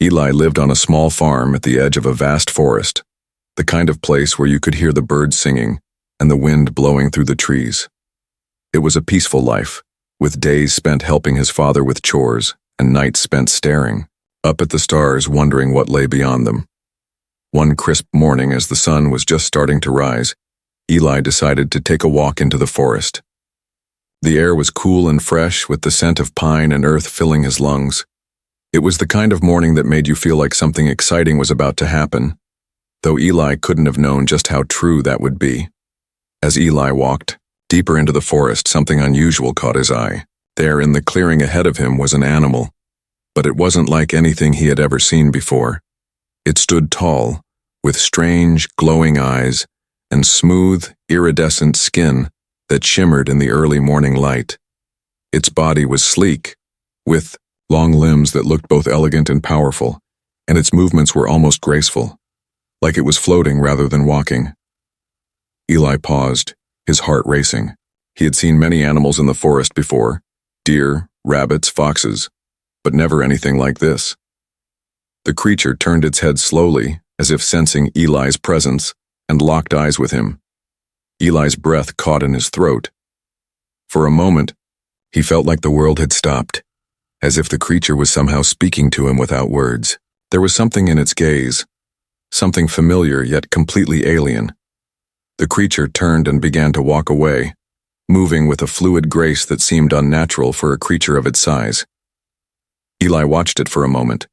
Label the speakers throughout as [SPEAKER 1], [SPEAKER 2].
[SPEAKER 1] Eli lived on a small farm at the edge of a vast forest, the kind of place where you could hear the birds singing and the wind blowing through the trees. It was a peaceful life, with days spent helping his father with chores and nights spent staring up at the stars, wondering what lay beyond them. One crisp morning, as the sun was just starting to rise, Eli decided to take a walk into the forest. The air was cool and fresh, with the scent of pine and earth filling his lungs. It was the kind of morning that made you feel like something exciting was about to happen, though Eli couldn't have known just how true that would be. As Eli walked deeper into the forest, something unusual caught his eye. There, in the clearing ahead of him, was an animal, but it wasn't like anything he had ever seen before. It stood tall, with strange, glowing eyes and smooth, iridescent skin that shimmered in the early morning light. Its body was sleek, with long limbs that looked both elegant and powerful, and its movements were almost graceful, like it was floating rather than walking. Eli paused, his heart racing. He had seen many animals in the forest before: deer, rabbits, foxes, but never anything like this. The creature turned its head slowly, as if sensing Eli's presence, and locked eyes with him. Eli's breath caught in his throat. For a moment, he felt like the world had stopped, as if the creature was somehow speaking to him without words. There was something in its gaze, something familiar yet completely alien. The creature turned and began to walk away, moving with a fluid grace that seemed unnatural for a creature of its size. Eli watched it for a moment,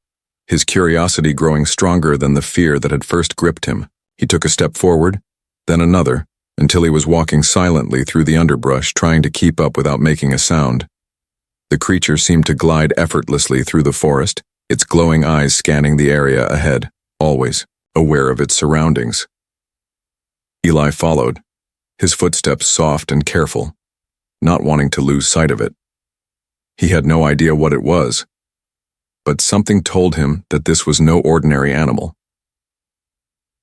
[SPEAKER 1] his curiosity growing stronger than the fear that had first gripped him. He took a step forward, then another, until he was walking silently through the underbrush, trying to keep up without making a sound. The creature seemed to glide effortlessly through the forest, its glowing eyes scanning the area ahead, always aware of its surroundings. Eli followed, his footsteps soft and careful, not wanting to lose sight of it. He had no idea what it was, but something told him that this was no ordinary animal.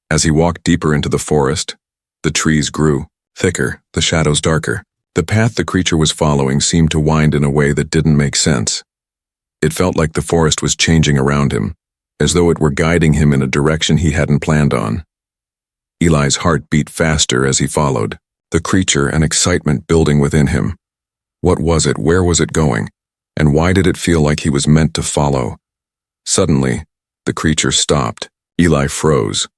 [SPEAKER 1] As he walked deeper into the forest, the trees grew thicker, the shadows darker. The path the creature was following seemed to wind in a way that didn't make sense. It felt like the forest was changing around him, as though it were guiding him in a direction he hadn't planned on. Eli's heart beat faster as he followed, the creature and excitement building within him. What was it? Where was it going? And why did it feel like he was meant to follow? Suddenly, the creature stopped. Eli froze,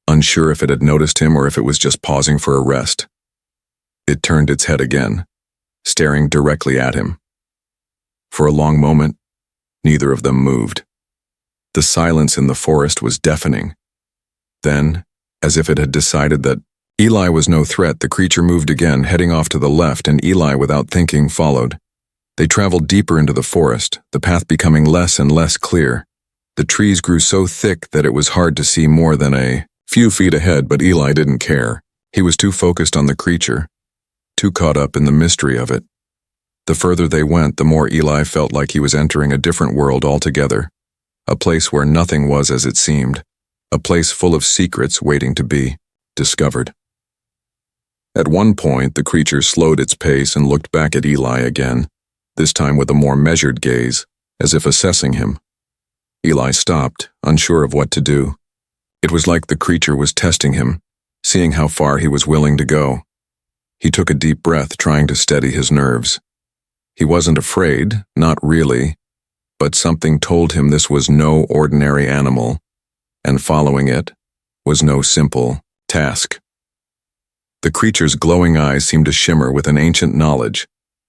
[SPEAKER 1] unsure if it had noticed him or if it was just pausing for a rest. It turned its head again, staring directly at him. For a long moment, neither of them moved. The silence in the forest was deafening. Then, as if it had decided that Eli was no threat, the creature moved again, heading off to the left, and Eli, without thinking, followed. They traveled deeper into the forest, the path becoming less and less clear. The trees grew so thick that it was hard to see more than a few feet ahead, but Eli didn't care. He was too focused on the creature, too caught up in the mystery of it. The further they went, the more Eli felt like he was entering a different world altogether, a place where nothing was as it seemed, a place full of secrets waiting to be discovered. At one point, the creature slowed its pace and looked back at Eli again, this time with a more measured gaze, as if assessing him. Eli stopped, unsure of what to do. It was like the creature was testing him, seeing how far he was willing to go. He took a deep breath, trying to steady his nerves. He wasn't afraid, not really, but something told him this was no ordinary animal, and following it was no simple task. The creature's glowing eyes seemed to shimmer with an ancient knowledge,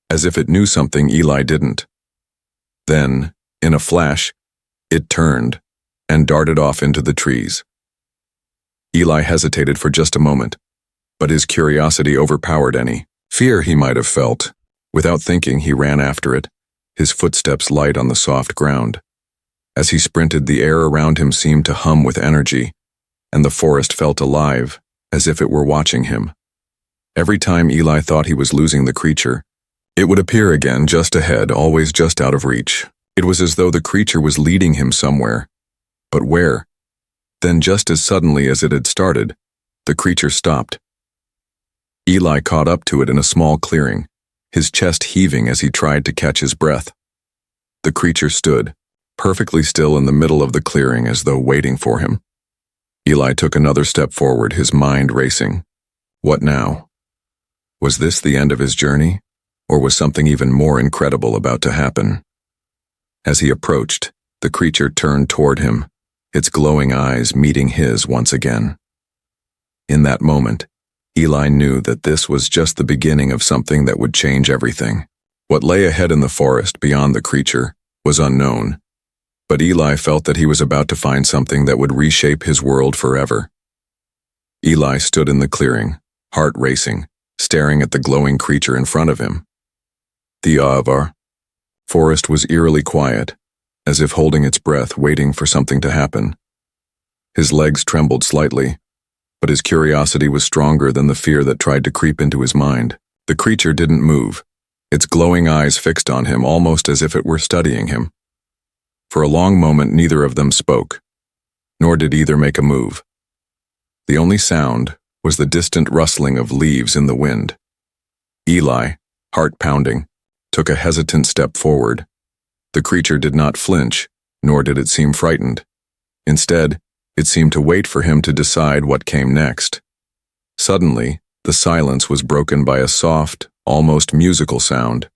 [SPEAKER 1] as if it knew something Eli didn't. Then, in a flash, it turned and darted off into the trees. Eli hesitated for just a moment, but his curiosity overpowered any fear he might have felt. Without thinking, he ran after it, his footsteps light on the soft ground. As he sprinted, the air around him seemed to hum with energy, and the forest felt alive, as if it were watching him. Every time Eli thought he was losing the creature, it would appear again just ahead, always just out of reach. It was as though the creature was leading him somewhere. But where? Then, just as suddenly as it had started, the creature stopped. Eli caught up to it in a small clearing, his chest heaving as he tried to catch his breath. The creature stood, perfectly still in the middle of the clearing as though waiting for him. Eli took another step forward, his mind racing. What now? Was this the end of his journey, or was something even more incredible about to happen? As he approached, the creature turned toward him, its glowing eyes meeting his once again. In that moment, Eli knew that this was just the beginning of something that would change everything. What lay ahead in the forest beyond the creature was unknown, but Eli felt that he was about to find something that would reshape his world forever. Eli stood in the clearing, heart racing, staring at the glowing creature in front of him. The forest was eerily quiet, as if holding its breath, waiting for something to happen. His legs trembled slightly, but his curiosity was stronger than the fear that tried to creep into his mind. The creature didn't move, its glowing eyes fixed on him almost as if it were studying him. For a long moment neither of them spoke, nor did either make a move. The only sound was the distant rustling of leaves in the wind. Eli, heart pounding, took a hesitant step forward. The creature did not flinch, nor did it seem frightened. Instead, it seemed to wait for him to decide what came next. Suddenly, the silence was broken by a soft, almost musical sound.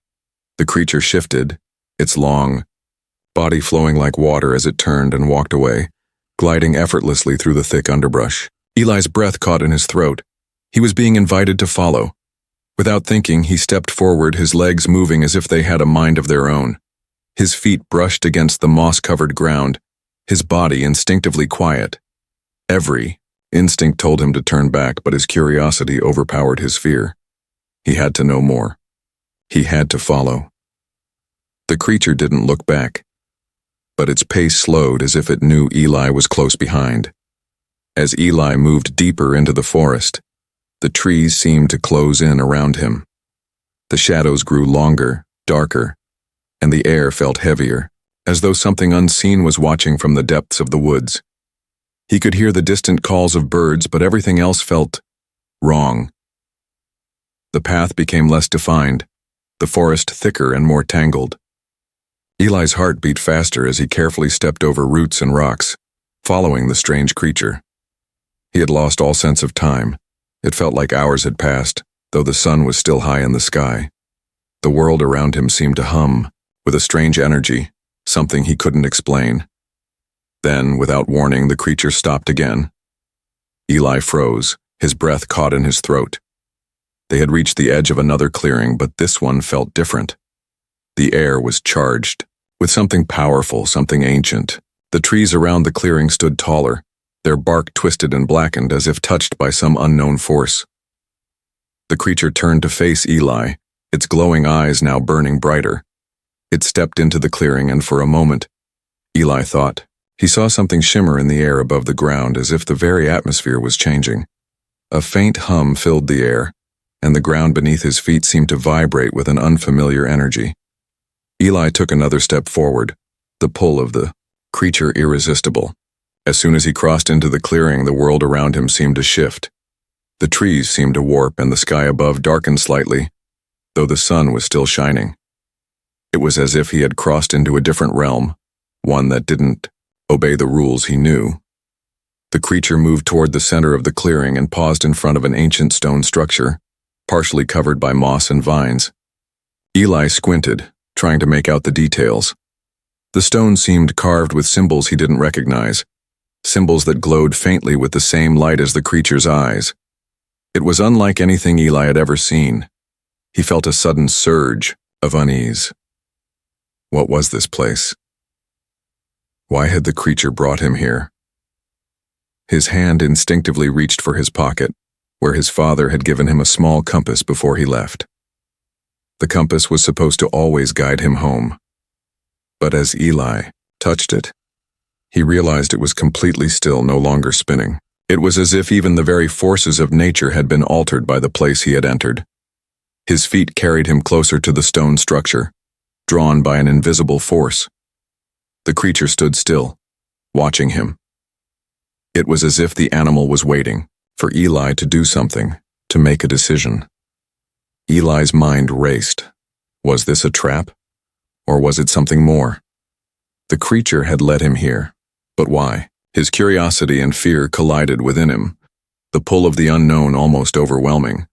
[SPEAKER 1] The creature shifted, its long body flowing like water as it turned and walked away, gliding effortlessly through the thick underbrush. Eli's breath caught in his throat. He was being invited to follow. Without thinking, he stepped forward, his legs moving as if they had a mind of their own. His feet brushed against the moss-covered ground, his body instinctively quiet. Every instinct told him to turn back, but his curiosity overpowered his fear. He had to know more. He had to follow. The creature didn't look back, but its pace slowed as if it knew Eli was close behind. As Eli moved deeper into the forest, the trees seemed to close in around him. The shadows grew longer, darker, and the air felt heavier, as though something unseen was watching from the depths of the woods. He could hear the distant calls of birds, but everything else felt wrong. The path became less defined, the forest thicker and more tangled. Eli's heart beat faster as he carefully stepped over roots and rocks, following the strange creature. He had lost all sense of time. It felt like hours had passed, though the sun was still high in the sky. The world around him seemed to hum, with a strange energy, something he couldn't explain. Then, without warning, the creature stopped again. Eli froze, his breath caught in his throat. They had reached the edge of another clearing, but this one felt different. The air was charged with something powerful, something ancient. The trees around the clearing stood taller, their bark twisted and blackened as if touched by some unknown force. The creature turned to face Eli, its glowing eyes now burning brighter. It stepped into the clearing, and for a moment, Eli thought, he saw something shimmer in the air above the ground as if the very atmosphere was changing. A faint hum filled the air, and the ground beneath his feet seemed to vibrate with an unfamiliar energy. Eli took another step forward, the pull of the creature irresistible. As soon as he crossed into the clearing, the world around him seemed to shift. The trees seemed to warp, and the sky above darkened slightly, though the sun was still shining. It was as if he had crossed into a different realm, one that didn't obey the rules he knew. The creature moved toward the center of the clearing and paused in front of an ancient stone structure, partially covered by moss and vines. Eli squinted, trying to make out the details. The stone seemed carved with symbols he didn't recognize, symbols that glowed faintly with the same light as the creature's eyes. It was unlike anything Eli had ever seen. He felt a sudden surge of unease. What was this place? Why had the creature brought him here? His hand instinctively reached for his pocket, where his father had given him a small compass before he left. The compass was supposed to always guide him home. But as Eli touched it, he realized it was completely still, no longer spinning. It was as if even the very forces of nature had been altered by the place he had entered. His feet carried him closer to the stone structure, drawn by an invisible force. The creature stood still, watching him. It was as if the animal was waiting for Eli to do something, to make a decision. Eli's mind raced. Was this a trap? Or was it something more? The creature had led him here. But why? His curiosity and fear collided within him, the pull of the unknown almost overwhelming.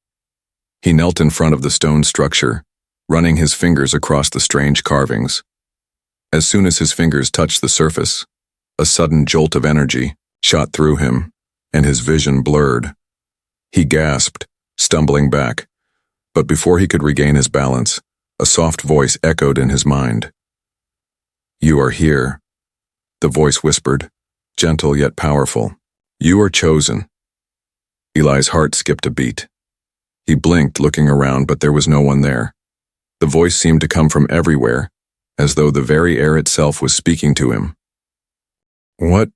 [SPEAKER 1] He knelt in front of the stone structure, running his fingers across the strange carvings. As soon as his fingers touched the surface, a sudden jolt of energy shot through him, and his vision blurred. He gasped, stumbling back, but before he could regain his balance, a soft voice echoed in his mind. "You are here," the voice whispered, gentle yet powerful. "You are chosen." Eli's heart skipped a beat. He blinked, looking around, but there was no one there. The voice seemed to come from everywhere, as though the very air itself was speaking to him. What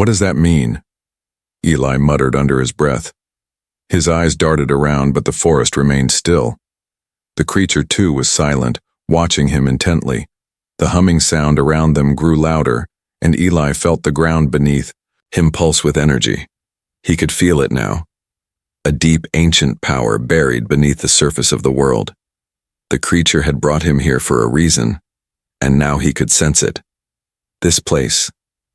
[SPEAKER 1] does that mean?" Eli muttered under his breath. His eyes darted around, but the forest remained still. The creature, too, was silent, watching him intently. The humming sound around them grew louder, and Eli felt the ground beneath him pulse with energy. He could feel it now. A deep, ancient power buried beneath the surface of the world. The creature had brought him here for a reason, and now he could sense it. This place,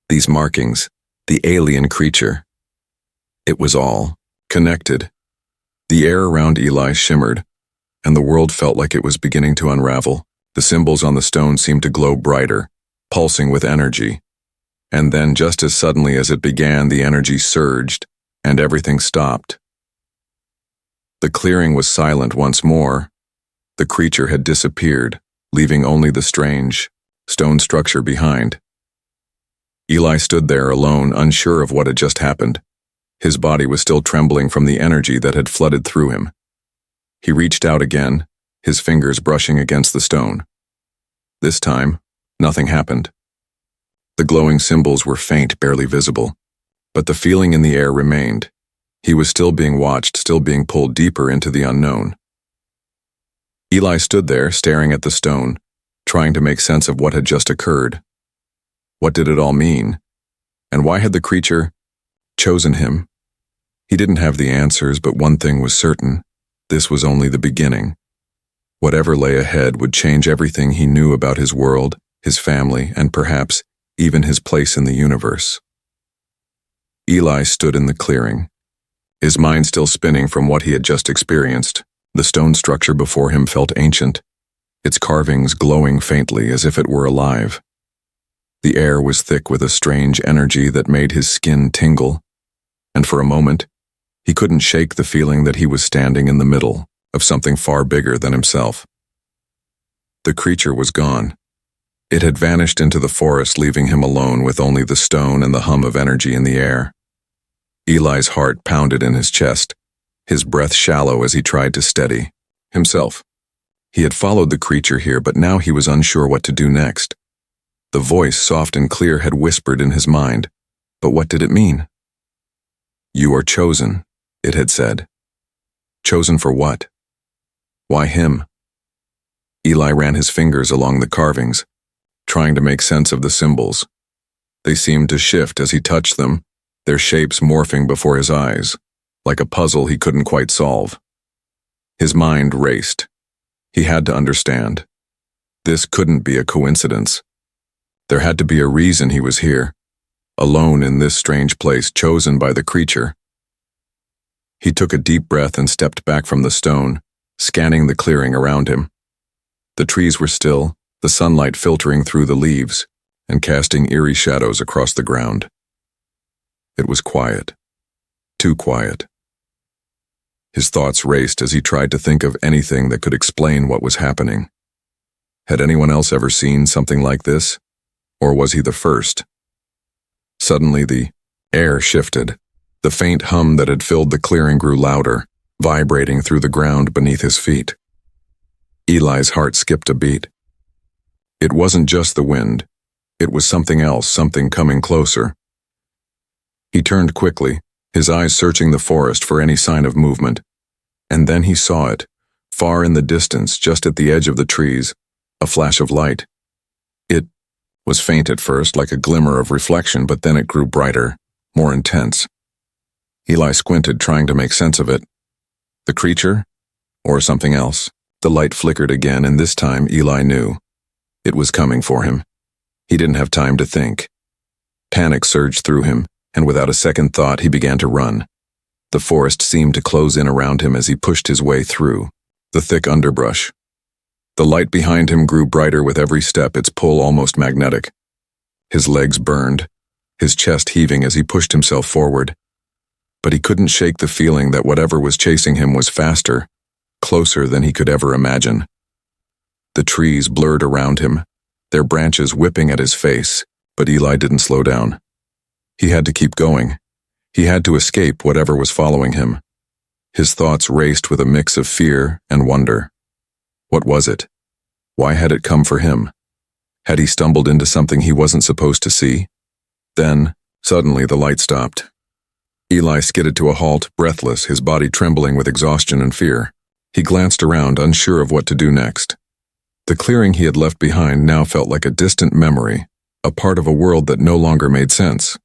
[SPEAKER 1] these markings, the alien creature. It was all connected. The air around Eli shimmered, and the world felt like it was beginning to unravel. The symbols on the stone seemed to glow brighter, pulsing with energy. And then, just as suddenly as it began, the energy surged, and everything stopped. The clearing was silent once more. The creature had disappeared, leaving only the strange stone structure behind. Eli stood there alone, unsure of what had just happened. His body was still trembling from the energy that had flooded through him. He reached out again, his fingers brushing against the stone. This time, nothing happened. The glowing symbols were faint, barely visible, but the feeling in the air remained. He was still being watched, still being pulled deeper into the unknown. Eli stood there, staring at the stone, trying to make sense of what had just occurred. What did it all mean? And why had the creature chosen him? He didn't have the answers, but one thing was certain. This was only the beginning. Whatever lay ahead would change everything he knew about his world, his family, and perhaps even his place in the universe. Eli stood in the clearing, his mind still spinning from what he had just experienced. The stone structure before him felt ancient, its carvings glowing faintly as if it were alive. The air was thick with a strange energy that made his skin tingle, and for a moment, he couldn't shake the feeling that he was standing in the middle of something far bigger than himself. The creature was gone. It had vanished into the forest, leaving him alone with only the stone and the hum of energy in the air. Eli's heart pounded in his chest, his breath shallow as he tried to steady himself. He had followed the creature here, but now he was unsure what to do next. The voice, soft and clear, had whispered in his mind, but what did it mean? "You are chosen," it had said. Chosen for what? Why him? Eli ran his fingers along the carvings, trying to make sense of the symbols. They seemed to shift as he touched them, their shapes morphing before his eyes, like a puzzle he couldn't quite solve. His mind raced. He had to understand. This couldn't be a coincidence. There had to be a reason he was here, alone in this strange place, chosen by the creature. He took a deep breath and stepped back from the stone, scanning the clearing around him. The trees were still, the sunlight filtering through the leaves and casting eerie shadows across the ground. It was quiet. Too quiet. His thoughts raced as he tried to think of anything that could explain what was happening. Had anyone else ever seen something like this? Or was he the first? Suddenly the air shifted. The faint hum that had filled the clearing grew louder, vibrating through the ground beneath his feet. Eli's heart skipped a beat. It wasn't just the wind. It was something else, something coming closer. He turned quickly, his eyes searching the forest for any sign of movement. And then he saw it, far in the distance, just at the edge of the trees, a flash of light. It was faint at first, like a glimmer of reflection, but then it grew brighter, more intense. Eli squinted, trying to make sense of it. The creature? Or something else? The light flickered again, and this time Eli knew. It was coming for him. He didn't have time to think. Panic surged through him, and without a second thought, he began to run. The forest seemed to close in around him as he pushed his way through the thick underbrush. The light behind him grew brighter with every step, its pull almost magnetic. His legs burned, his chest heaving as he pushed himself forward. But he couldn't shake the feeling that whatever was chasing him was faster, closer than he could ever imagine. The trees blurred around him, their branches whipping at his face, but Eli didn't slow down. He had to keep going. He had to escape whatever was following him. His thoughts raced with a mix of fear and wonder. What was it? Why had it come for him? Had he stumbled into something he wasn't supposed to see? Then, suddenly, the light stopped. Eli skidded to a halt, breathless, his body trembling with exhaustion and fear. He glanced around, unsure of what to do next. The clearing he had left behind now felt like a distant memory, a part of a world that no longer made sense.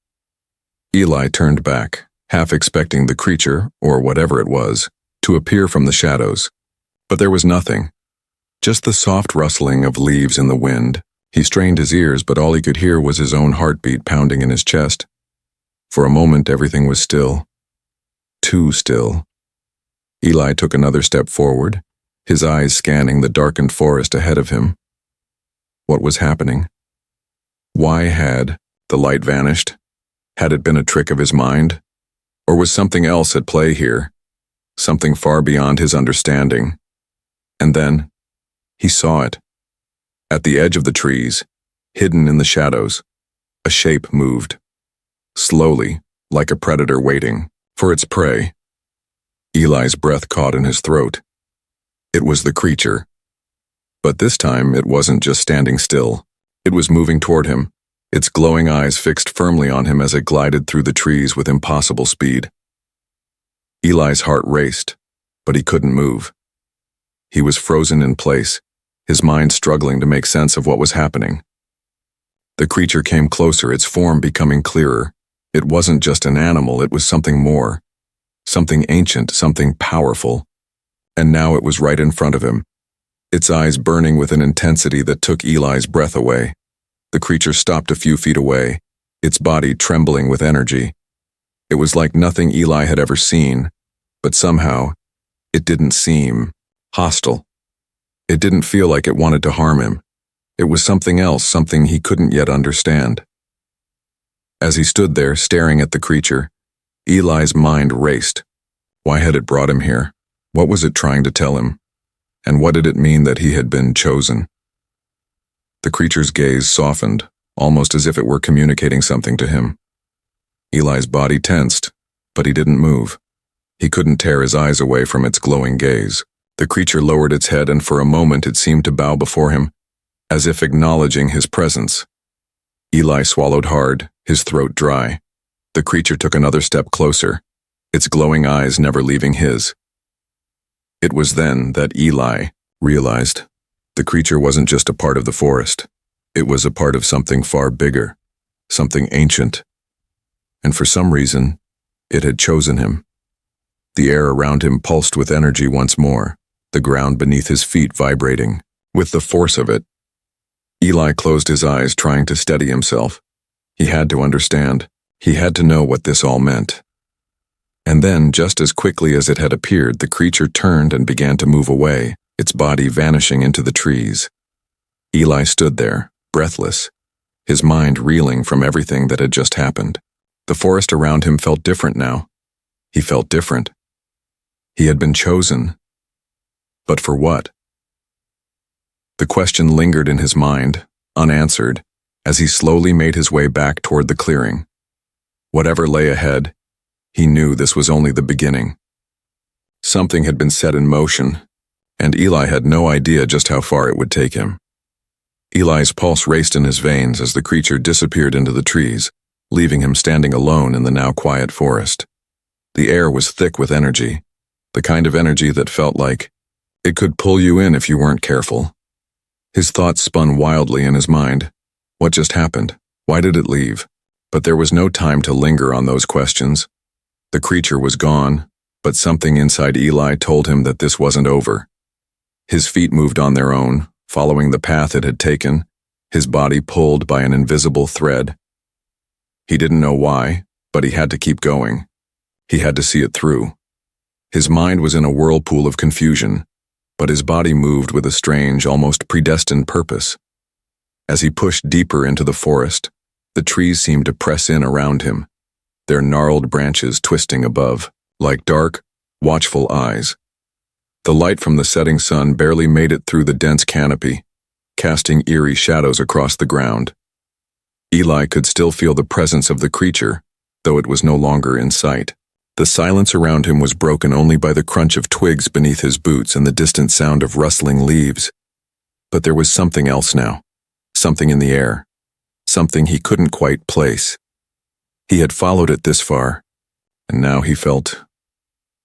[SPEAKER 1] Eli turned back, half expecting the creature, or whatever it was, to appear from the shadows. But there was nothing. Just the soft rustling of leaves in the wind. He strained his ears, but all he could hear was his own heartbeat pounding in his chest. For a moment, everything was still. Too still. Eli took another step forward, his eyes scanning the darkened forest ahead of him. What was happening? Why had the light vanished? Had it been a trick of his mind? Or was something else at play here? Something far beyond his understanding? And then, he saw it. At the edge of the trees, hidden in the shadows, a shape moved. Slowly, like a predator waiting for its prey. Eli's breath caught in his throat. It was the creature. But this time, it wasn't just standing still. It was moving toward him, its glowing eyes fixed firmly on him as it glided through the trees with impossible speed. Eli's heart raced, but he couldn't move. He was frozen in place, his mind struggling to make sense of what was happening. The creature came closer, its form becoming clearer. It wasn't just an animal, it was something more. Something ancient, something powerful. And now it was right in front of him, its eyes burning with an intensity that took Eli's breath away. The creature stopped a few feet away, its body trembling with energy. It was like nothing Eli had ever seen, but somehow, it didn't seem hostile. It didn't feel like it wanted to harm him. It was something else, something he couldn't yet understand. As he stood there, staring at the creature, Eli's mind raced. Why had it brought him here? What was it trying to tell him? And what did it mean that he had been chosen? The creature's gaze softened, almost as if it were communicating something to him. Eli's body tensed, but he didn't move. He couldn't tear his eyes away from its glowing gaze. The creature lowered its head, and for a moment it seemed to bow before him, as if acknowledging his presence. Eli swallowed hard, his throat dry. The creature took another step closer, its glowing eyes never leaving his. It was then that Eli realized the creature wasn't just a part of the forest. It was a part of something far bigger, something ancient. And for some reason, it had chosen him. The air around him pulsed with energy once more, the ground beneath his feet vibrating with the force of it. Eli closed his eyes, trying to steady himself. He had to understand. He had to know what this all meant. And then, just as quickly as it had appeared, the creature turned and began to move away, its body vanishing into the trees. Eli stood there, breathless, his mind reeling from everything that had just happened. The forest around him felt different now. He felt different. He had been chosen. But for what? The question lingered in his mind, unanswered, as he slowly made his way back toward the clearing. Whatever lay ahead, he knew this was only the beginning. Something had been set in motion, and Eli had no idea just how far it would take him. Eli's pulse raced in his veins as the creature disappeared into the trees, leaving him standing alone in the now quiet forest. The air was thick with energy, the kind of energy that felt like it could pull you in if you weren't careful. His thoughts spun wildly in his mind. What just happened? Why did it leave? But there was no time to linger on those questions. The creature was gone, but something inside Eli told him that this wasn't over. His feet moved on their own, following the path it had taken, his body pulled by an invisible thread. He didn't know why, but he had to keep going. He had to see it through. His mind was in a whirlpool of confusion, but his body moved with a strange, almost predestined purpose. As he pushed deeper into the forest, the trees seemed to press in around him, their gnarled branches twisting above, like dark, watchful eyes. The light from the setting sun barely made it through the dense canopy, casting eerie shadows across the ground. Eli could still feel the presence of the creature, though it was no longer in sight. The silence around him was broken only by the crunch of twigs beneath his boots and the distant sound of rustling leaves. But there was something else now, something in the air, something he couldn't quite place. He had followed it this far, and now he felt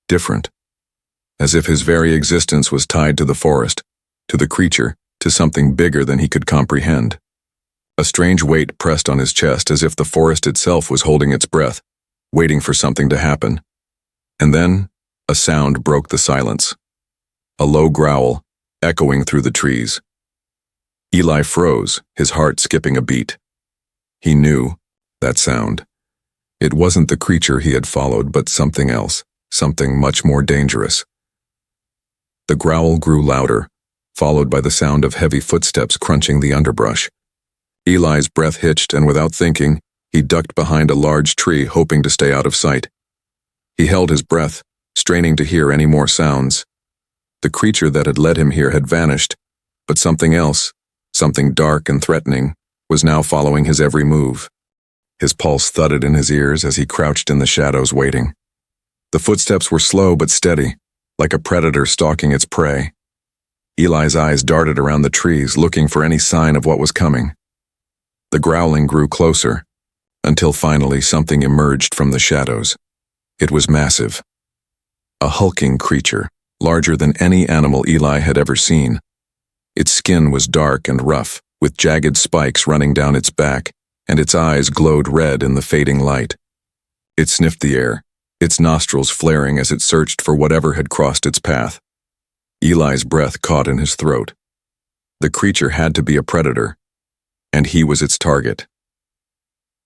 [SPEAKER 1] different, as if his very existence was tied to the forest, to the creature, to something bigger than he could comprehend. A strange weight pressed on his chest, as if the forest itself was holding its breath, waiting for something to happen. And then, a sound broke the silence. A low growl, echoing through the trees. Eli froze, his heart skipping a beat. He knew that sound. It wasn't the creature he had followed, but something else, something much more dangerous. The growl grew louder, followed by the sound of heavy footsteps crunching the underbrush. Eli's breath hitched, and without thinking, he ducked behind a large tree, hoping to stay out of sight. He held his breath, straining to hear any more sounds. The creature that had led him here had vanished, but something else, something dark and threatening, was now following his every move. His pulse thudded in his ears as he crouched in the shadows waiting. The footsteps were slow but steady, like a predator stalking its prey. Eli's eyes darted around the trees, looking for any sign of what was coming. The growling grew closer, until finally something emerged from the shadows. It was massive. A hulking creature, larger than any animal Eli had ever seen. Its skin was dark and rough, with jagged spikes running down its back, and its eyes glowed red in the fading light. It sniffed the air, its nostrils flaring as it searched for whatever had crossed its path. Eli's breath caught in his throat. The creature had to be a predator, and he was its target.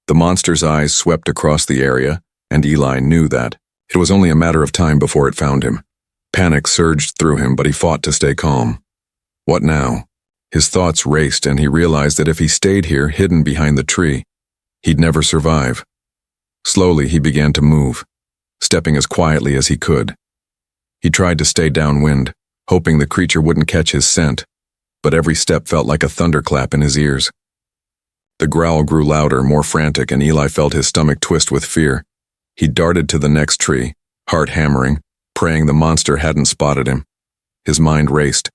[SPEAKER 1] The monster's eyes swept across the area, and Eli knew that. It was only a matter of time before it found him. Panic surged through him, but he fought to stay calm. What now? His thoughts raced, and he realized that if he stayed here, hidden behind the tree, he'd never survive. Slowly, he began to move, stepping as quietly as he could. He tried to stay downwind, hoping the creature wouldn't catch his scent, but every step felt like a thunderclap in his ears. The growl grew louder, more frantic, and Eli felt his stomach twist with fear. He darted to the next tree, heart hammering, praying the monster hadn't spotted him. His mind raced.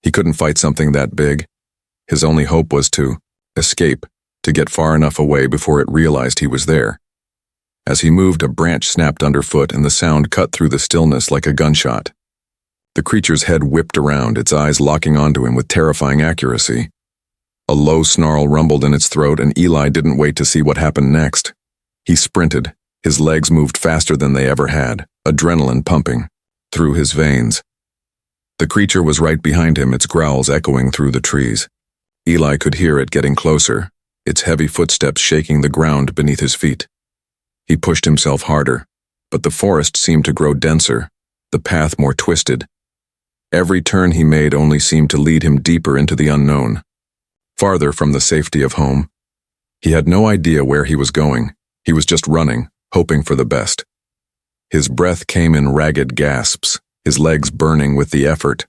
[SPEAKER 1] He couldn't fight something that big. His only hope was to escape, to get far enough away before it realized he was there. As he moved, a branch snapped underfoot, and the sound cut through the stillness like a gunshot. The creature's head whipped around, its eyes locking onto him with terrifying accuracy. A low snarl rumbled in its throat, and Eli didn't wait to see what happened next. He sprinted. His legs moved faster than they ever had, adrenaline pumping through his veins. The creature was right behind him, its growls echoing through the trees. Eli could hear it getting closer, its heavy footsteps shaking the ground beneath his feet. He pushed himself harder, but the forest seemed to grow denser, the path more twisted. Every turn he made only seemed to lead him deeper into the unknown, farther from the safety of home. He had no idea where he was going. He was just running, hoping for the best. His breath came in ragged gasps, his legs burning with the effort.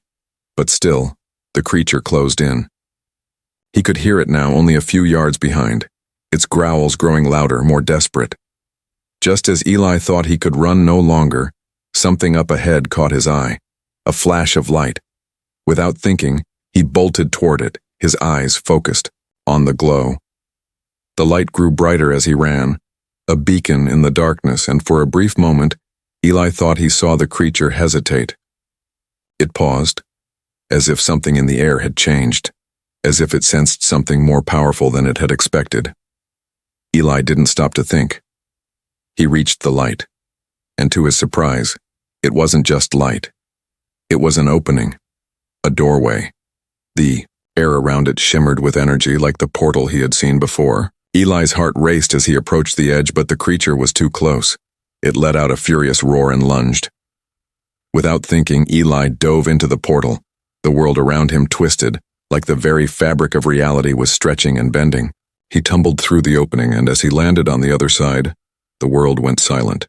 [SPEAKER 1] But still, the creature closed in. He could hear it now, only a few yards behind, its growls growing louder, more desperate. Just as Eli thought he could run no longer, something up ahead caught his eye, a flash of light. Without thinking, he bolted toward it, his eyes focused on the glow. The light grew brighter as he ran, a beacon in the darkness, and for a brief moment, Eli thought he saw the creature hesitate. It paused, as if something in the air had changed, as if it sensed something more powerful than it had expected. Eli didn't stop to think. He reached the light, and to his surprise, it wasn't just light. It was an opening, a doorway, the Air around it shimmered with energy like the portal he had seen before. Eli's heart raced as he approached the edge, but the creature was too close. It let out a furious roar and lunged. Without thinking, Eli dove into the portal. The world around him twisted, like the very fabric of reality was stretching and bending. He tumbled through the opening, and as he landed on the other side, the world went silent.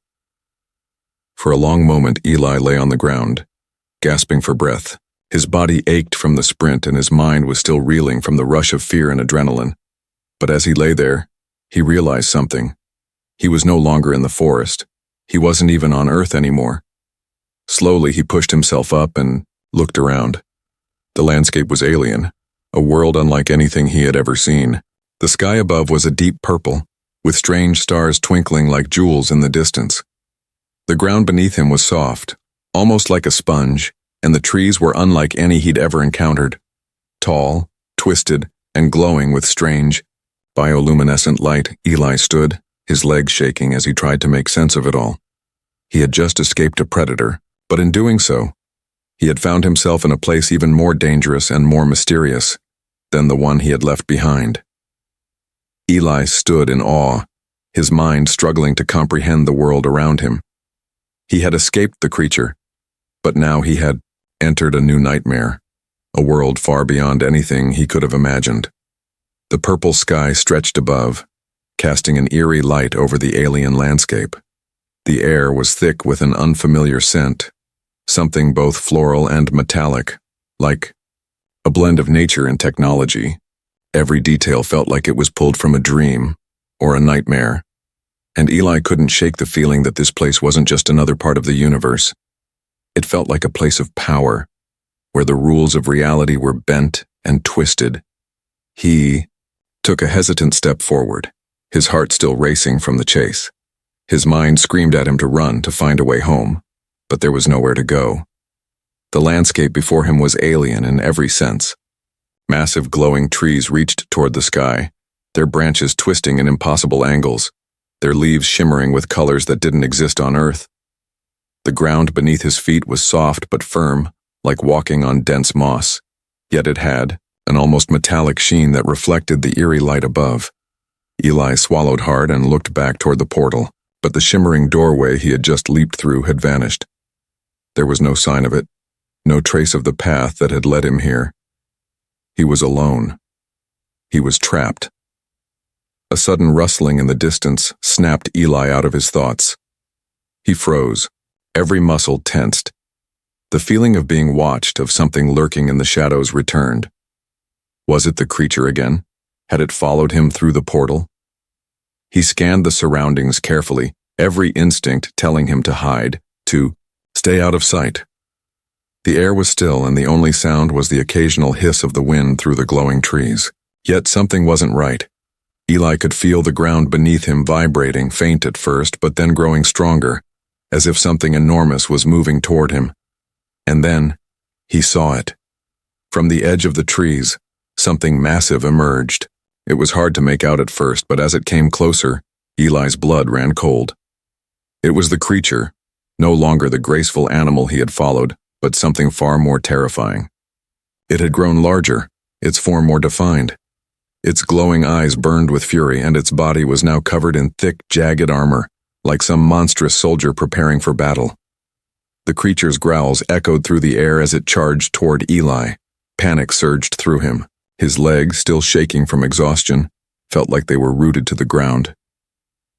[SPEAKER 1] For a long moment, Eli lay on the ground, gasping for breath. His body ached from the sprint, and his mind was still reeling from the rush of fear and adrenaline. But as he lay there, he realized something. He was no longer in the forest. He wasn't even on Earth anymore. Slowly, he pushed himself up and looked around. The landscape was alien, a world unlike anything he had ever seen. The sky above was a deep purple, with strange stars twinkling like jewels in the distance. The ground beneath him was soft, almost like a sponge, and the trees were unlike any he'd ever encountered. Tall, twisted, and glowing with strange, bioluminescent light, Eli stood, his legs shaking as he tried to make sense of it all. He had just escaped a predator, but in doing so, he had found himself in a place even more dangerous and more mysterious than the one he had left behind. Eli stood in awe, his mind struggling to comprehend the world around him. He had escaped the creature, but now he had entered a new nightmare, a world far beyond anything he could have imagined. The purple sky stretched above, casting an eerie light over the alien landscape. The air was thick with an unfamiliar scent, something both floral and metallic, like a blend of nature and technology. Every detail felt like it was pulled from a dream or a nightmare, and Eli couldn't shake the feeling that this place wasn't just another part of the universe. It felt like a place of power, where the rules of reality were bent and twisted. He took a hesitant step forward, his heart still racing from the chase. His mind screamed at him to run, to find a way home, but there was nowhere to go. The landscape before him was alien in every sense. Massive glowing trees reached toward the sky, their branches twisting in impossible angles, their leaves shimmering with colors that didn't exist on Earth. The ground beneath his feet was soft but firm, like walking on dense moss, yet it had an almost metallic sheen that reflected the eerie light above. Eli swallowed hard and looked back toward the portal, but the shimmering doorway he had just leaped through had vanished. There was no sign of it, no trace of the path that had led him here. He was alone. He was trapped. A sudden rustling in the distance snapped Eli out of his thoughts. He froze, every muscle tensed. The feeling of being watched, of something lurking in the shadows, returned. Was it the creature again? Had it followed him through the portal? He scanned the surroundings carefully, every instinct telling him to hide, to stay out of sight. The air was still, and the only sound was the occasional hiss of the wind through the glowing trees. Yet something wasn't right. Eli could feel the ground beneath him vibrating, faint at first, but then growing stronger, as if something enormous was moving toward him. And then, he saw it. From the edge of the trees, something massive emerged. It was hard to make out at first, but as it came closer, Eli's blood ran cold. It was the creature, no longer the graceful animal he had followed, but something far more terrifying. It had grown larger, its form more defined. Its glowing eyes burned with fury, and its body was now covered in thick, jagged armor, like some monstrous soldier preparing for battle. The creature's growls echoed through the air as it charged toward Eli. Panic surged through him. His legs, still shaking from exhaustion, felt like they were rooted to the ground.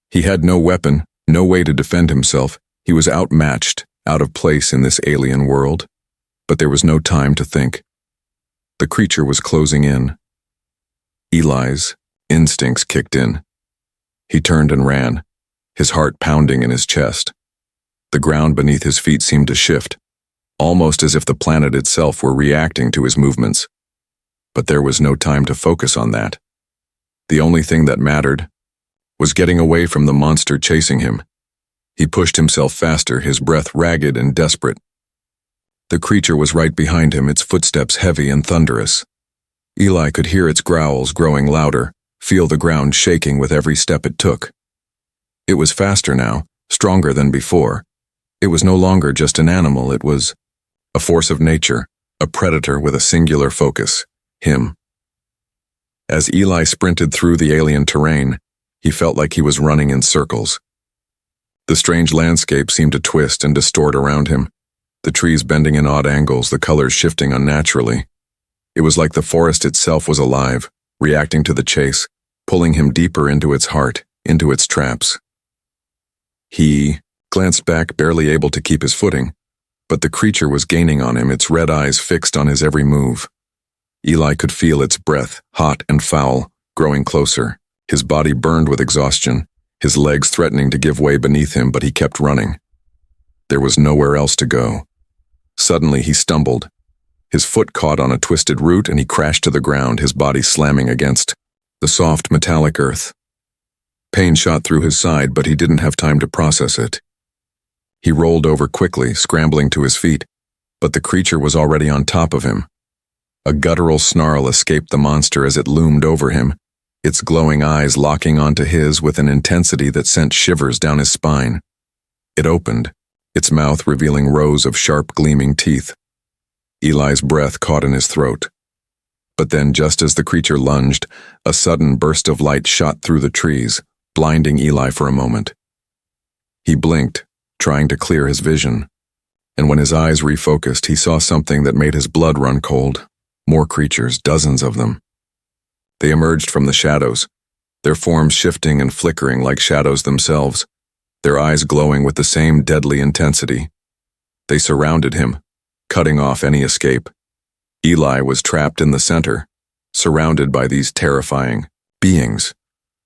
[SPEAKER 1] He had no weapon, no way to defend himself. He was outmatched, out of place in this alien world. But there was no time to think. The creature was closing in. Eli's instincts kicked in. He turned and ran, his heart pounding in his chest. The ground beneath his feet seemed to shift, almost as if the planet itself were reacting to his movements. But there was no time to focus on that. The only thing that mattered was getting away from the monster chasing him. He pushed himself faster, his breath ragged and desperate. The creature was right behind him, its footsteps heavy and thunderous. Eli could hear its growls growing louder, feel the ground shaking with every step it took. It was faster now, stronger than before. It was no longer just an animal, it was a force of nature, a predator with a singular focus. him. As Eli sprinted through the alien terrain, he felt like he was running in circles. The strange landscape seemed to twist and distort around him, the trees bending in odd angles, the colors shifting unnaturally. It was like the forest itself was alive, reacting to the chase, pulling him deeper into its heart, into its traps. He glanced back, barely able to keep his footing, but the creature was gaining on him, its red eyes fixed on his every move. Eli could feel its breath, hot and foul, growing closer. His body burned with exhaustion, his legs threatening to give way beneath him, but he kept running. There was nowhere else to go. Suddenly he stumbled. His foot caught on a twisted root and he crashed to the ground, his body slamming against the soft metallic earth. Pain shot through his side, but he didn't have time to process it. He rolled over quickly, scrambling to his feet, but the creature was already on top of him. A guttural snarl escaped the monster as it loomed over him, its glowing eyes locking onto his with an intensity that sent shivers down his spine. It opened, its mouth revealing rows of sharp, gleaming teeth. Eli's breath caught in his throat. But then, just as the creature lunged, a sudden burst of light shot through the trees, blinding Eli for a moment. He blinked, trying to clear his vision, and when his eyes refocused, he saw something that made his blood run cold. More creatures, dozens of them. They emerged from the shadows, their forms shifting and flickering like shadows themselves, their eyes glowing with the same deadly intensity. They surrounded him, cutting off any escape. Eli was trapped in the center, surrounded by these terrifying beings.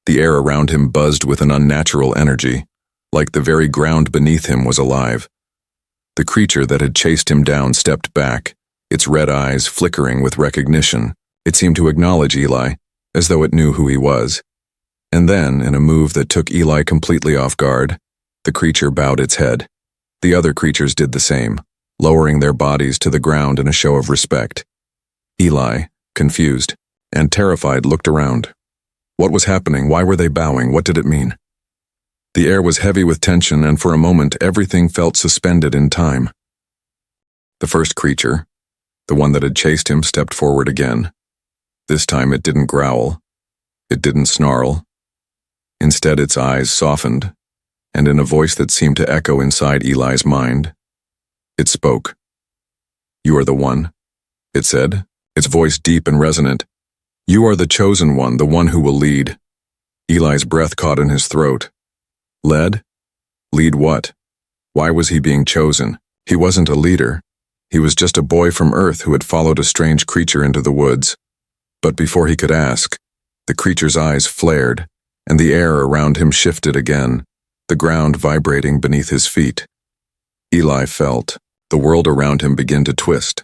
[SPEAKER 1] The air around him buzzed with an unnatural energy, like the very ground beneath him was alive. The creature that had chased him down stepped back, its red eyes flickering with recognition. It seemed to acknowledge Eli, as though it knew who he was. And then, in a move that took Eli completely off guard, the creature bowed its head. The other creatures did the same, lowering their bodies to the ground in a show of respect. Eli, confused and terrified, looked around. What was happening? Why were they bowing? What did it mean? The air was heavy with tension, and for a moment everything felt suspended in time. The first creature, the one that had chased him, stepped forward again. This time it didn't growl. It didn't snarl. Instead, its eyes softened, and in a voice that seemed to echo inside Eli's mind, it spoke. "You are the one," it said, its voice deep and resonant. "You are the chosen one, the one who will lead." Eli's breath caught in his throat. Led? Lead what? Why was he being chosen? He wasn't a leader. He was just a boy from Earth who had followed a strange creature into the woods. But before he could ask, the creature's eyes flared, and the air around him shifted again, the ground vibrating beneath his feet. Eli felt the world around him begin to twist,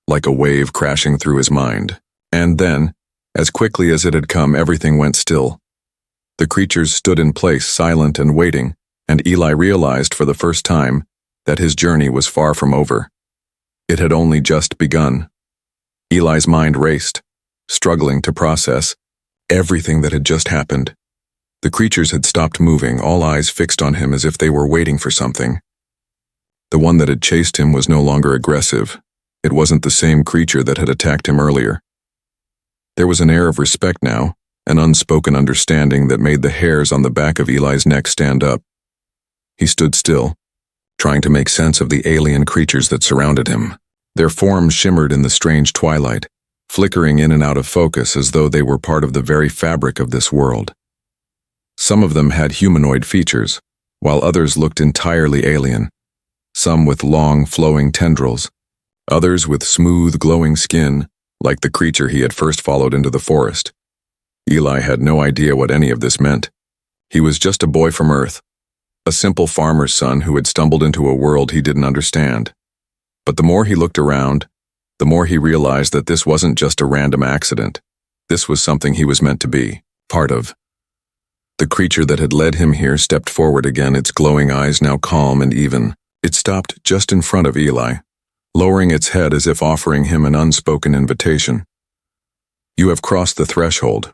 [SPEAKER 1] like a wave crashing through his mind. And then, as quickly as it had come, everything went still. The creatures stood in place, silent and waiting, and Eli realized for the first time that his journey was far from over. It had only just begun. Eli's mind raced, struggling to process everything that had just happened. The creatures had stopped moving, all eyes fixed on him as if they were waiting for something. The one that had chased him was no longer aggressive. It wasn't the same creature that had attacked him earlier. There was an air of respect now, an unspoken understanding that made the hairs on the back of Eli's neck stand up. He stood still, trying to make sense of the alien creatures that surrounded him. Their forms shimmered in the strange twilight, flickering in and out of focus as though they were part of the very fabric of this world. Some of them had humanoid features, while others looked entirely alien, some with long, flowing tendrils, others with smooth, glowing skin, like the creature he had first followed into the forest. Eli had no idea what any of this meant. He was just a boy from Earth, a simple farmer's son who had stumbled into a world he didn't understand. But the more he looked around, the more he realized that this wasn't just a random accident. This was something he was meant to be, part of. The creature that had led him here stepped forward again, its glowing eyes now calm and even. It stopped just in front of Eli, lowering its head as if offering him an unspoken invitation. "You have crossed the threshold,"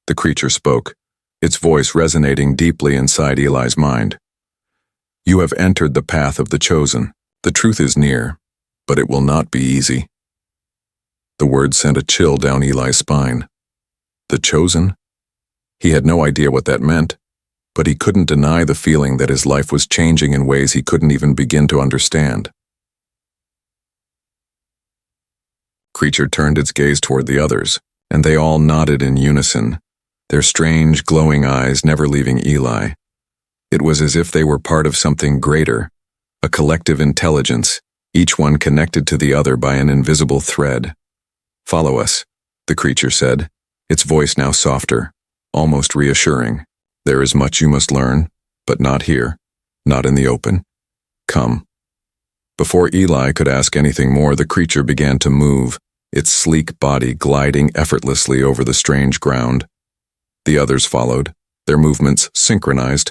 [SPEAKER 1] the creature spoke, its voice resonating deeply inside Eli's mind. "You have entered the path of the chosen. The truth is near, but it will not be easy." The word sent a chill down Eli's spine. The chosen? He had no idea what that meant, but he couldn't deny the feeling that his life was changing in ways he couldn't even begin to understand. Creature turned its gaze toward the others, and they all nodded in unison, their strange, glowing eyes never leaving Eli. It was as if they were part of something greater, a collective intelligence, each one connected to the other by an invisible thread. "Follow us," the creature said, its voice now softer, almost reassuring. "There is much you must learn, but not here, not in the open. Come." Before Eli could ask anything more, the creature began to move, its sleek body gliding effortlessly over the strange ground. The others followed, their movements synchronized,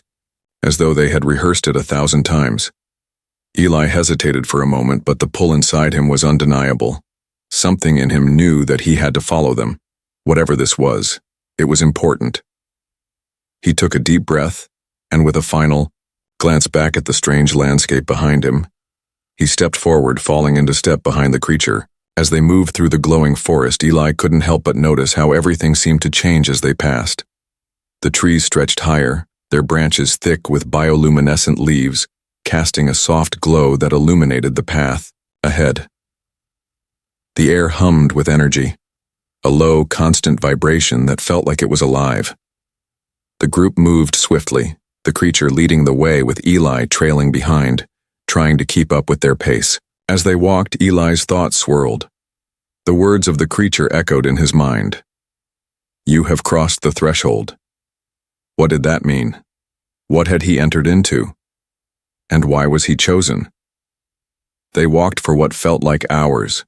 [SPEAKER 1] as though they had rehearsed it 1,000 times. Eli hesitated for a moment, but the pull inside him was undeniable. Something in him knew that he had to follow them. Whatever this was, it was important. He took a deep breath, and with a final glance back at the strange landscape behind him, he stepped forward, falling into step behind the creature. As they moved through the glowing forest, Eli couldn't help but notice how everything seemed to change as they passed. The trees stretched higher, their branches thick with bioluminescent leaves, casting a soft glow that illuminated the path ahead. The air hummed with energy, a low, constant vibration that felt like it was alive. The group moved swiftly, the creature leading the way with Eli trailing behind, trying to keep up with their pace. As they walked, Eli's thoughts swirled. The words of the creature echoed in his mind. "You have crossed the threshold." What did that mean? What had he entered into? And why was he chosen? They walked for what felt like hours,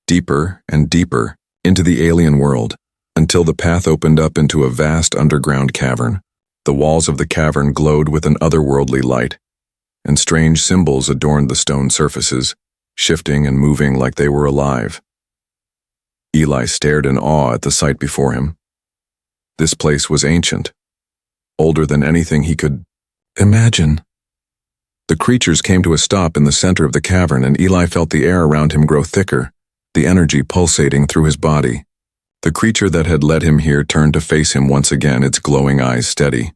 [SPEAKER 1] deeper and deeper into the alien world, until the path opened up into a vast underground cavern. The walls of the cavern glowed with an otherworldly light, and strange symbols adorned the stone surfaces, shifting and moving like they were alive. Eli stared in awe at the sight before him. This place was ancient, older than anything he could imagine. The creatures came to a stop in the center of the cavern, and Eli felt the air around him grow thicker, the energy pulsating through his body. The creature that had led him here turned to face him once again, its glowing eyes steady.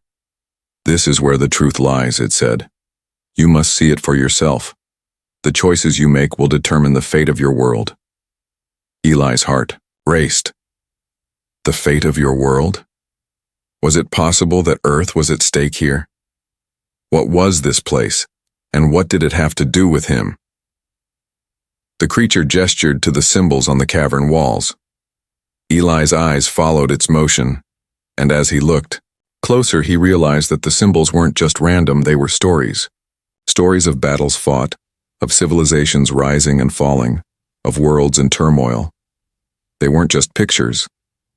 [SPEAKER 1] "This is where the truth lies," it said. "You must see it for yourself. The choices you make will determine the fate of your world." Eli's heart raced. The fate of your world? Was it possible that Earth was at stake here? What was this place, and what did it have to do with him? The creature gestured to the symbols on the cavern walls. Eli's eyes followed its motion, and as he looked closer, he realized that the symbols weren't just random, they were stories. Stories of battles fought, of civilizations rising and falling, of worlds in turmoil. They weren't just pictures,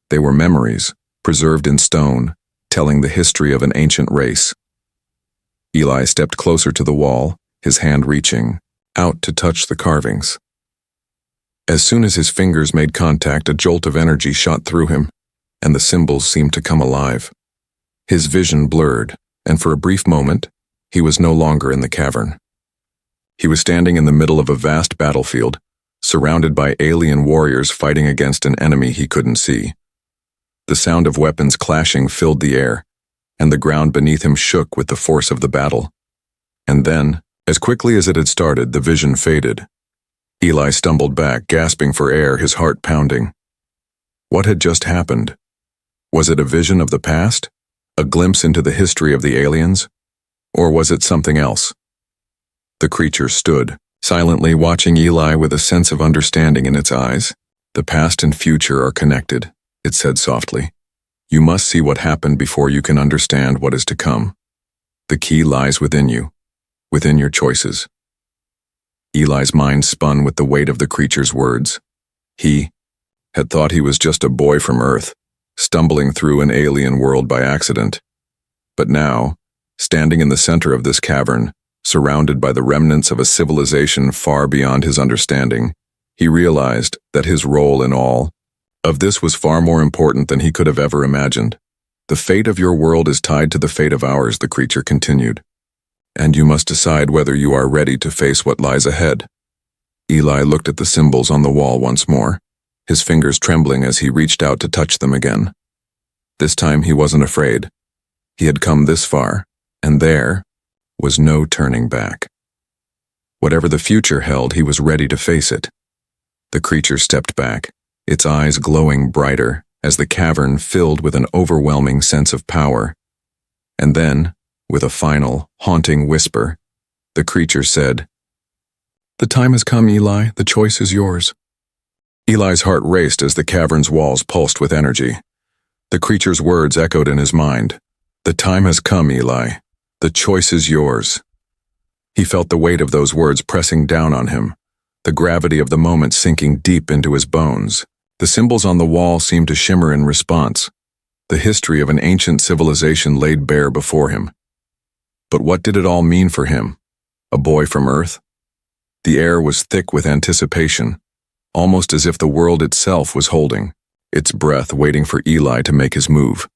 [SPEAKER 1] they were memories, preserved in stone, telling the history of an ancient race. Eli stepped closer to the wall, his hand reaching out to touch the carvings. As soon as his fingers made contact, a jolt of energy shot through him, and the symbols seemed to come alive. His vision blurred, and for a brief moment, he was no longer in the cavern. He was standing in the middle of a vast battlefield, surrounded by alien warriors fighting against an enemy he couldn't see. The sound of weapons clashing filled the air, and the ground beneath him shook with the force of the battle. And then, as quickly as it had started, the vision faded. Eli stumbled back, gasping for air, his heart pounding. What had just happened? Was it a vision of the past? A glimpse into the history of the aliens? Or was it something else? The creature stood, silently watching Eli with a sense of understanding in its eyes. "The past and future are connected," it said softly. "You must see what happened before you can understand what is to come. The key lies within you, within your choices." Eli's mind spun with the weight of the creature's words. He had thought he was just a boy from Earth, stumbling through an alien world by accident. But now, standing in the center of this cavern, surrounded by the remnants of a civilization far beyond his understanding, he realized that his role in all of this was far more important than he could have ever imagined. "The fate of your world is tied to the fate of ours," the creature continued. "And you must decide whether you are ready to face what lies ahead." Eli looked at the symbols on the wall once more, his fingers trembling as he reached out to touch them again. This time he wasn't afraid. He had come this far, and there was no turning back. Whatever the future held, he was ready to face it. The creature stepped back, its eyes glowing brighter as the cavern filled with an overwhelming sense of power. And then, with a final, haunting whisper, the creature said, "The time has come, Eli. The choice is yours." Eli's heart raced as the cavern's walls pulsed with energy. The creature's words echoed in his mind. "The time has come, Eli. The choice is yours." He felt the weight of those words pressing down on him, the gravity of the moment sinking deep into his bones. The symbols on the wall seemed to shimmer in response, the history of an ancient civilization laid bare before him. But what did it all mean for him? A boy from Earth? The air was thick with anticipation, almost as if the world itself was holding its breath, waiting for Eli to make his move.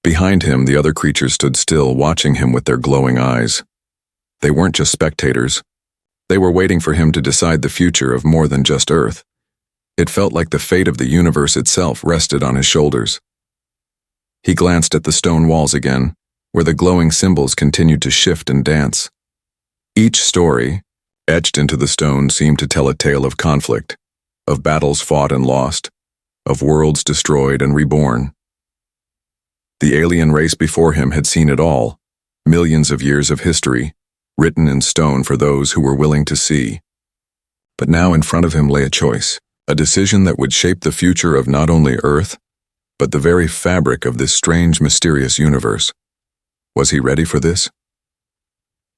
[SPEAKER 1] Behind him, the other creatures stood still, watching him with their glowing eyes. They weren't just spectators. They were waiting for him to decide the future of more than just Earth. It felt like the fate of the universe itself rested on his shoulders. He glanced at the stone walls again, where the glowing symbols continued to shift and dance. Each story, etched into the stone, seemed to tell a tale of conflict, of battles fought and lost, of worlds destroyed and reborn. The alien race before him had seen it all, millions of years of history, written in stone for those who were willing to see. But now in front of him lay a choice, a decision that would shape the future of not only Earth, but the very fabric of this strange, mysterious universe. Was he ready for this?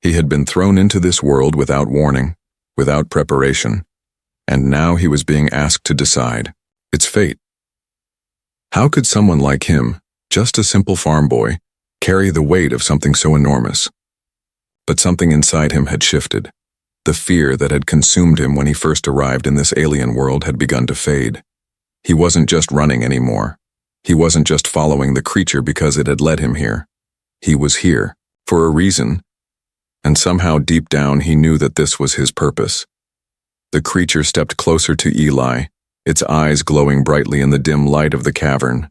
[SPEAKER 1] He had been thrown into this world without warning, without preparation, and now he was being asked to decide its fate. How could someone like him, just a simple farm boy, carry the weight of something so enormous? But something inside him had shifted. The fear that had consumed him when he first arrived in this alien world had begun to fade. He wasn't just running anymore. He wasn't just following the creature because it had led him here. He was here, for a reason, and somehow deep down he knew that this was his purpose. The creature stepped closer to Eli, its eyes glowing brightly in the dim light of the cavern.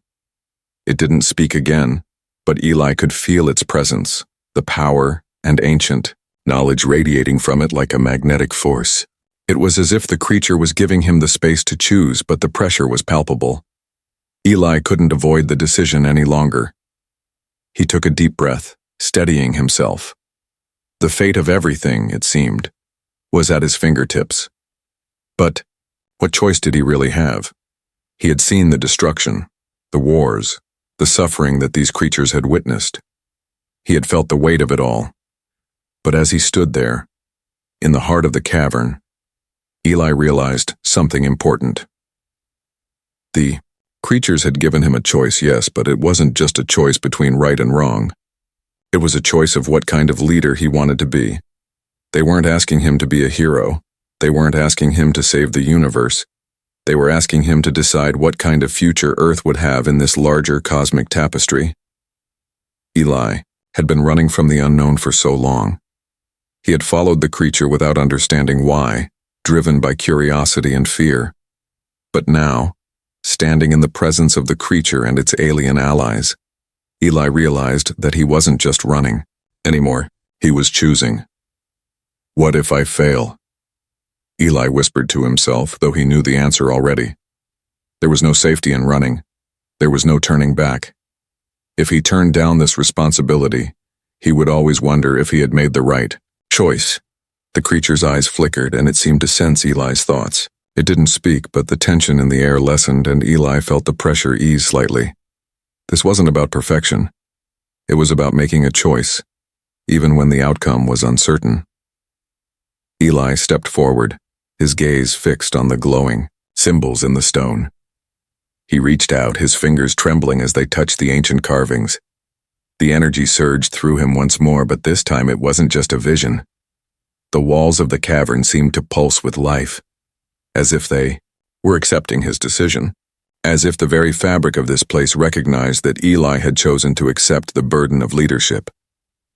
[SPEAKER 1] It didn't speak again, but Eli could feel its presence, the power and ancient knowledge radiating from it like a magnetic force. It was as if the creature was giving him the space to choose, but the pressure was palpable. Eli couldn't avoid the decision any longer. He took a deep breath, steadying himself. The fate of everything, it seemed, was at his fingertips. But what choice did he really have? He had seen the destruction, the wars, the suffering that these creatures had witnessed. He had felt the weight of it all. But as he stood there, in the heart of the cavern, Eli realized something important. The creatures had given him a choice, yes, but it wasn't just a choice between right and wrong. It was a choice of what kind of leader he wanted to be. They weren't asking him to be a hero. They weren't asking him to save the universe. They were asking him to decide what kind of future Earth would have in this larger cosmic tapestry. Eli had been running from the unknown for so long. He had followed the creature without understanding why, driven by curiosity and fear. But now, standing in the presence of the creature and its alien allies, Eli realized that he wasn't just running anymore. He was choosing. "What if I fail?" Eli whispered to himself, though he knew the answer already. There was no safety in running. There was no turning back. If he turned down this responsibility, he would always wonder if he had made the right choice. The creature's eyes flickered, and it seemed to sense Eli's thoughts. It didn't speak, but the tension in the air lessened, and Eli felt the pressure ease slightly. This wasn't about perfection. It was about making a choice, even when the outcome was uncertain. Eli stepped forward, his gaze fixed on the glowing symbols in the stone. He reached out, his fingers trembling as they touched the ancient carvings. The energy surged through him once more, but this time it wasn't just a vision. The walls of the cavern seemed to pulse with life, as if they were accepting his decision, as if the very fabric of this place recognized that Eli had chosen to accept the burden of leadership.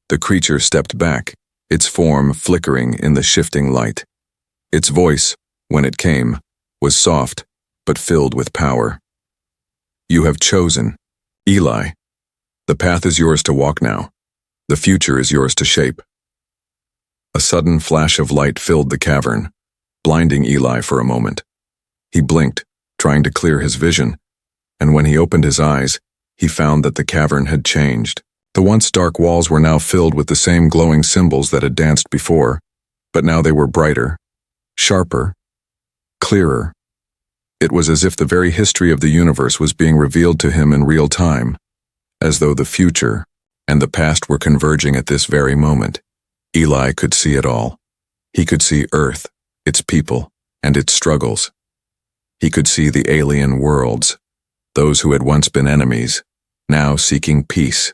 [SPEAKER 1] The creature stepped back, its form flickering in the shifting light. Its voice, when it came, was soft, but filled with power. You have chosen, Eli. The path is yours to walk now. The future is yours to shape. A sudden flash of light filled the cavern, blinding Eli for a moment. He blinked, trying to clear his vision, and when he opened his eyes, he found that the cavern had changed. The once dark walls were now filled with the same glowing symbols that had danced before, but now they were brighter, sharper, clearer. It was as if the very history of the universe was being revealed to him in real time, as though the future and the past were converging at this very moment. Eli could see it all. He could see Earth, its people, and its struggles. He could see the alien worlds, those who had once been enemies, now seeking peace.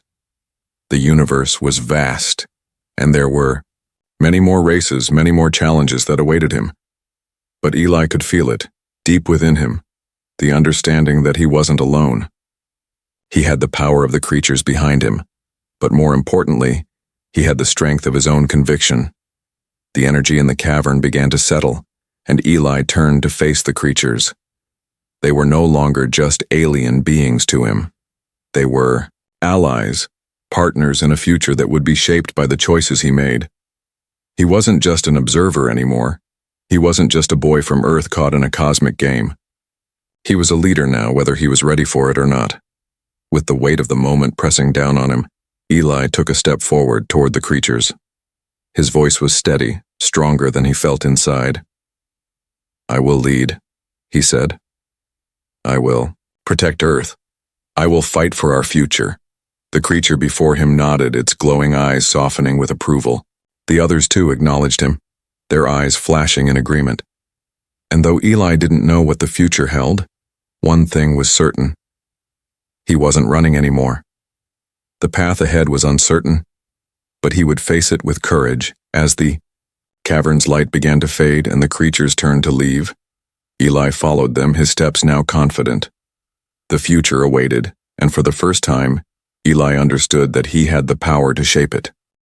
[SPEAKER 1] The universe was vast, and there were many more races, many more challenges that awaited him. But Eli could feel it, deep within him, the understanding that he wasn't alone. He had the power of the creatures behind him, but more importantly, he had the strength of his own conviction. The energy in the cavern began to settle, and Eli turned to face the creatures. They were no longer just alien beings to him. They were allies, partners in a future that would be shaped by the choices he made. He wasn't just an observer anymore. He wasn't just a boy from Earth caught in a cosmic game. He was a leader now, whether he was ready for it or not. With the weight of the moment pressing down on him, Eli took a step forward toward the creatures. His voice was steady, stronger than he felt inside. "I will lead," he said. "I will protect Earth. I will fight for our future." The creature before him nodded, its glowing eyes softening with approval. The others too acknowledged him, their eyes flashing in agreement. And though Eli didn't know what the future held, one thing was certain. He wasn't running anymore. The path ahead was uncertain, but he would face it with courage. As the cavern's light began to fade and the creatures turned to leave, Eli followed them, his steps now confident. The future awaited, and for the first time, Eli understood that he had the power to shape it.